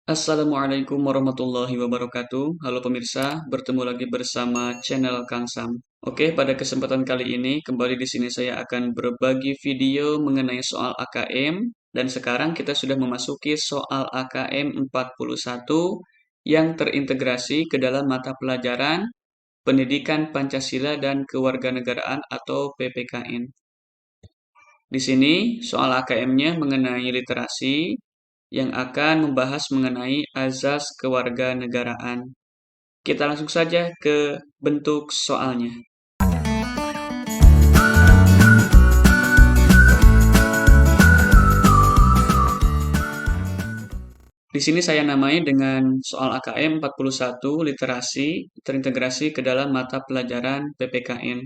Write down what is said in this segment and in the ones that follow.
Assalamualaikum warahmatullahi wabarakatuh. Halo pemirsa, bertemu lagi bersama channel Kang Sam. Oke, pada kesempatan kali ini kembali di sini saya akan berbagi video mengenai soal AKM dan sekarang kita sudah memasuki soal AKM 41 yang terintegrasi ke dalam mata pelajaran Pendidikan Pancasila dan Kewarganegaraan atau PPKN. Di sini soal AKM-nya mengenai literasi yang akan membahas mengenai azas kewarganegaraan. Kita langsung saja ke bentuk soalnya. Di sini saya namai dengan soal AKM 41 literasi terintegrasi ke dalam mata pelajaran PPKN.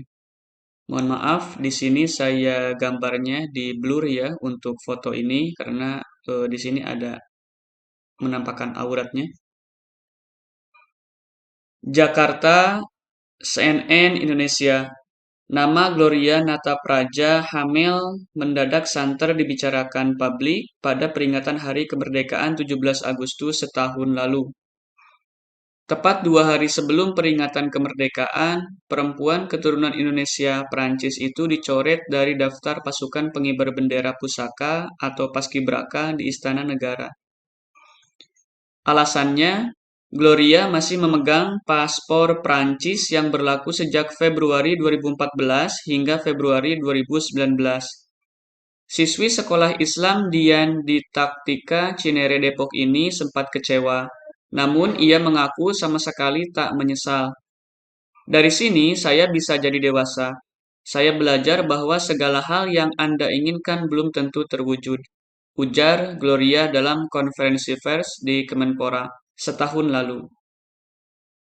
Mohon maaf, di sini saya gambarnya di blur ya untuk foto ini karena di sini ada menampakkan auratnya. Jakarta, CNN Indonesia. Nama Gloria Natapraja hamil mendadak santer dibicarakan publik pada peringatan Hari Kemerdekaan 17 Agustus setahun lalu. Tepat 2 hari sebelum peringatan kemerdekaan, perempuan keturunan Indonesia Perancis itu dicoret dari daftar pasukan pengibar bendera pusaka atau paskibraka di Istana Negara. Alasannya, Gloria masih memegang paspor Prancis yang berlaku sejak Februari 2014 hingga Februari 2019. Siswi sekolah Islam Dian di Taktika Cinere Depok ini sempat kecewa, namun ia mengaku sama sekali tak menyesal. Dari sini saya bisa jadi dewasa. Saya belajar bahwa segala hal yang Anda inginkan belum tentu terwujud, ujar Gloria dalam konferensi pers di Kemenpora setahun lalu.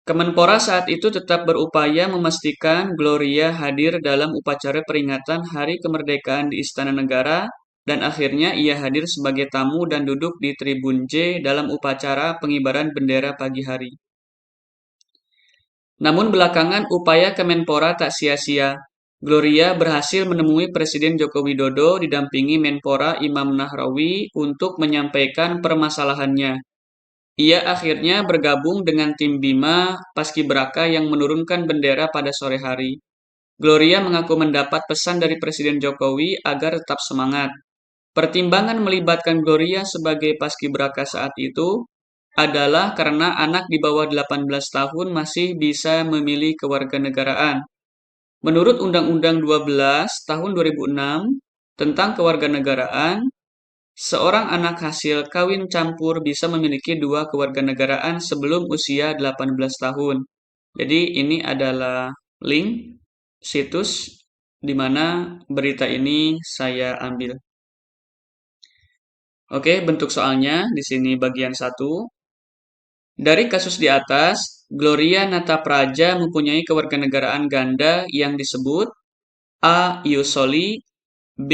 Kemenpora saat itu tetap berupaya memastikan Gloria hadir dalam upacara peringatan Hari Kemerdekaan di Istana Negara dan akhirnya ia hadir sebagai tamu dan duduk di Tribun J dalam upacara pengibaran bendera pagi hari. Namun belakangan upaya Kemenpora tak sia-sia. Gloria berhasil menemui Presiden Joko Widodo didampingi Menpora Imam Nahrawi untuk menyampaikan permasalahannya. Ia akhirnya bergabung dengan tim Bima Paskibraka yang menurunkan bendera pada sore hari. Gloria mengaku mendapat pesan dari Presiden Jokowi agar tetap semangat. Pertimbangan melibatkan Gloria sebagai paskibraka saat itu adalah karena anak di bawah 18 tahun masih bisa memilih kewarganegaraan. Menurut Undang-Undang 12 tahun 2006 tentang kewarganegaraan, seorang anak hasil kawin campur bisa memiliki 2 kewarganegaraan sebelum usia 18 tahun. Jadi ini adalah link situs di mana berita ini saya ambil. Oke, bentuk soalnya di sini bagian 1. Dari kasus di atas, Gloria Natapraja mempunyai kewarganegaraan ganda yang disebut A. ius soli, B.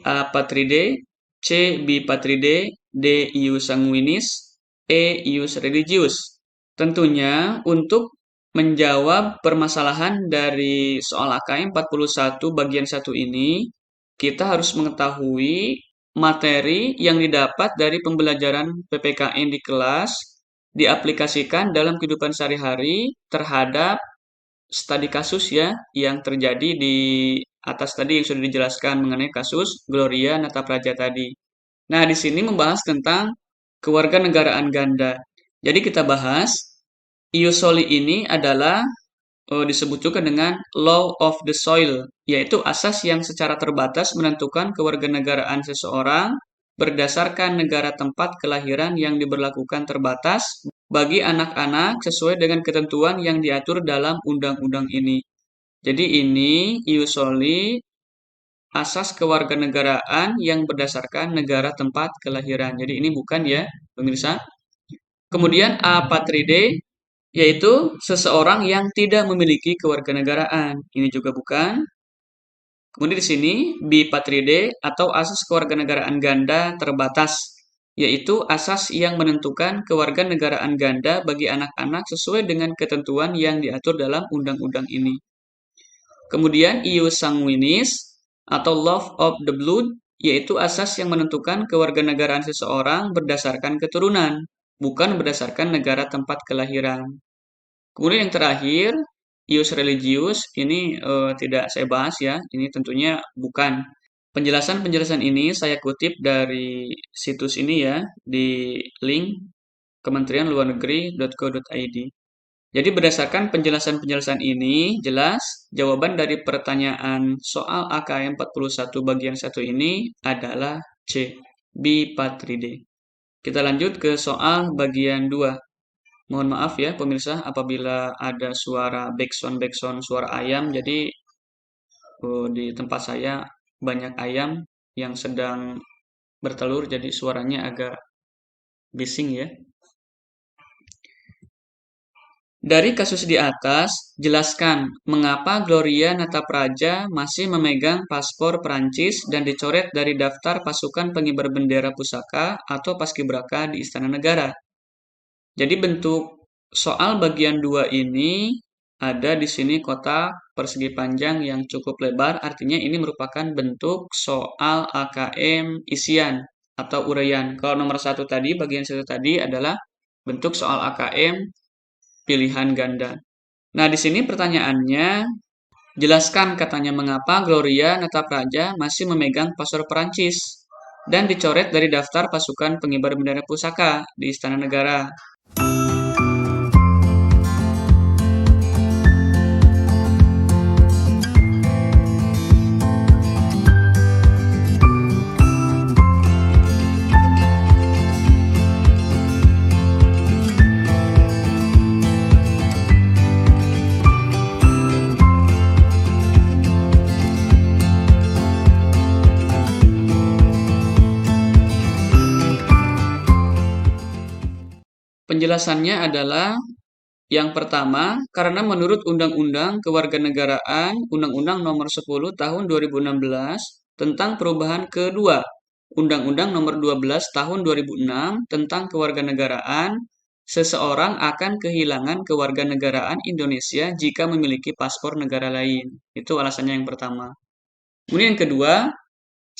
apatride, C. bipatride, D. ius sanguinis, E. ius religius. Tentunya untuk menjawab permasalahan dari soal AKM 41 bagian 1 ini, kita harus mengetahui materi yang didapat dari pembelajaran PPKN di kelas diaplikasikan dalam kehidupan sehari-hari terhadap studi kasus ya yang terjadi di atas tadi yang sudah dijelaskan mengenai kasus Gloria Natapraja tadi. Nah, di sini membahas tentang kewarganegaraan ganda. Jadi kita bahas ius soli ini adalah disebut juga dengan law of the soil, yaitu asas yang secara terbatas menentukan kewarganegaraan seseorang berdasarkan negara tempat kelahiran yang diberlakukan terbatas bagi anak-anak sesuai dengan ketentuan yang diatur dalam undang-undang ini. Jadi ini ius soli asas kewarganegaraan yang berdasarkan negara tempat kelahiran. Jadi ini bukan ya, pemirsa. Kemudian apatride yaitu seseorang yang tidak memiliki kewarganegaraan. Ini juga bukan. Kemudian di sini bipatride atau asas kewarganegaraan ganda terbatas, yaitu asas yang menentukan kewarganegaraan ganda bagi anak-anak sesuai dengan ketentuan yang diatur dalam undang-undang ini. Kemudian ius sanguinis atau love of the blood, yaitu asas yang menentukan kewarganegaraan seseorang berdasarkan keturunan. bukan berdasarkan negara tempat kelahiran. Kemudian yang terakhir, ius religius, ini tidak saya bahas ya, ini tentunya bukan. Penjelasan-penjelasan ini saya kutip dari situs ini ya, di link kementerianluarnegeri.go.id. Jadi berdasarkan penjelasan-penjelasan ini, jelas jawaban dari pertanyaan soal AKM 41 bagian 1 ini adalah C, Bipatride. Kita lanjut ke soal bagian 2. Mohon maaf ya pemirsa apabila ada suara backsound suara ayam, jadi di tempat saya banyak ayam yang sedang bertelur, jadi suaranya agak bising ya. Dari kasus di atas, jelaskan mengapa Gloria Natapraja masih memegang paspor Prancis dan dicoret dari daftar pasukan pengibar bendera pusaka atau paskibraka di Istana Negara. Jadi bentuk soal bagian 2 ini ada di sini kotak persegi panjang yang cukup lebar, artinya ini merupakan bentuk soal AKM isian atau uraian. Kalau nomor 1 tadi, bagian 1 tadi adalah bentuk soal AKM pilihan ganda. Nah, di sini pertanyaannya, jelaskan katanya mengapa Gloria Natapraja masih memegang paspor Perancis dan dicoret dari daftar pasukan pengibar bendera pusaka di Istana Negara. Penjelasannya adalah yang pertama, karena menurut Undang-Undang Kewarganegaraan Undang-Undang Nomor 10 Tahun 2016 tentang perubahan kedua, Undang-Undang Nomor 12 Tahun 2006 tentang Kewarganegaraan, seseorang akan kehilangan kewarganegaraan Indonesia jika memiliki paspor negara lain. Itu alasannya yang pertama. Kemudian yang kedua,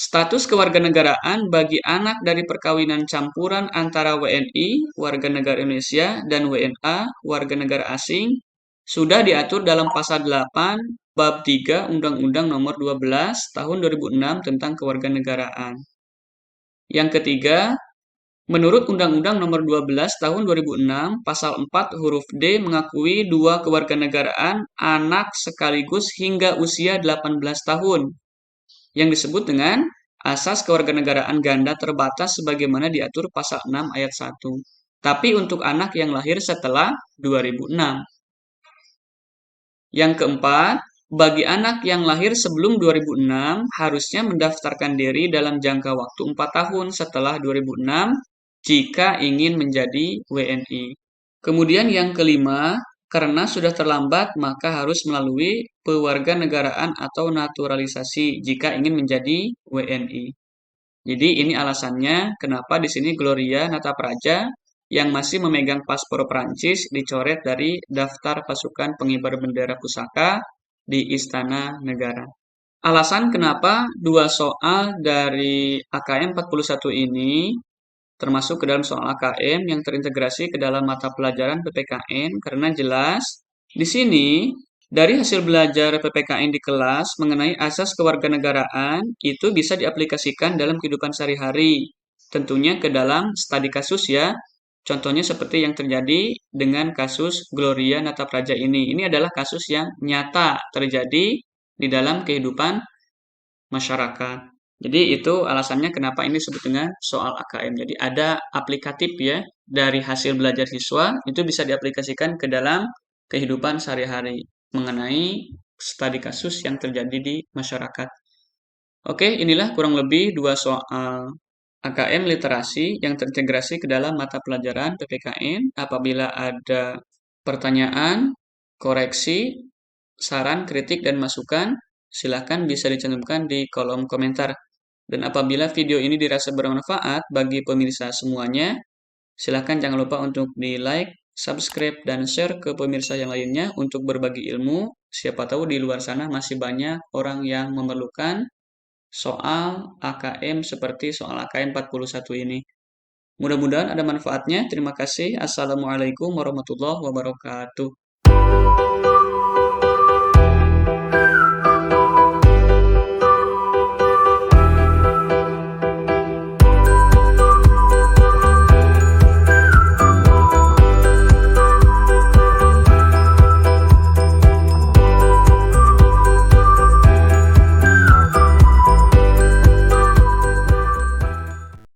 status kewarganegaraan bagi anak dari perkawinan campuran antara WNI, warga negara Indonesia, dan WNA, warga negara asing, sudah diatur dalam pasal 8 bab 3 Undang-Undang Nomor 12 Tahun 2006 tentang Kewarganegaraan. Yang ketiga, menurut Undang-Undang Nomor 12 Tahun 2006, pasal 4 huruf D mengakui dua kewarganegaraan anak sekaligus hingga usia 18 tahun yang disebut dengan asas kewarganegaraan ganda terbatas sebagaimana diatur pasal 6 ayat 1. Tapi untuk anak yang lahir setelah 2006. Yang keempat, bagi anak yang lahir sebelum 2006 harusnya mendaftarkan diri dalam jangka waktu 4 tahun setelah 2006 jika ingin menjadi WNI. Kemudian yang kelima, karena sudah terlambat maka harus melalui pewarganegaraan atau naturalisasi jika ingin menjadi WNI. Jadi ini alasannya kenapa di sini Gloria Natapraja yang masih memegang paspor Prancis dicoret dari daftar pasukan pengibar bendera pusaka di Istana Negara. Alasan kenapa dua soal dari AKM 41 ini termasuk ke dalam soal AKM yang terintegrasi ke dalam mata pelajaran PPKN karena jelas di sini dari hasil belajar PPKN di kelas mengenai asas kewarganegaraan itu bisa diaplikasikan dalam kehidupan sehari-hari. Tentunya ke dalam studi kasus ya. Contohnya seperti yang terjadi dengan kasus Gloria Natapraja ini. Ini adalah kasus yang nyata terjadi di dalam kehidupan masyarakat. Jadi itu alasannya kenapa ini disebut dengan soal AKM. Jadi ada aplikatif ya dari hasil belajar siswa itu bisa diaplikasikan ke dalam kehidupan sehari-hari mengenai studi kasus yang terjadi di masyarakat. Oke, inilah kurang lebih dua soal AKM literasi yang terintegrasi ke dalam mata pelajaran PPKN. Apabila ada pertanyaan, koreksi, saran, kritik, dan masukan, silakan bisa dicantumkan di kolom komentar. Dan apabila video ini dirasa bermanfaat bagi pemirsa semuanya, silakan jangan lupa untuk di like, subscribe, dan share ke pemirsa yang lainnya untuk berbagi ilmu. Siapa tahu di luar sana masih banyak orang yang memerlukan soal AKM seperti soal AKM 41 ini. Mudah-mudahan ada manfaatnya. Terima kasih. Assalamualaikum warahmatullahi wabarakatuh.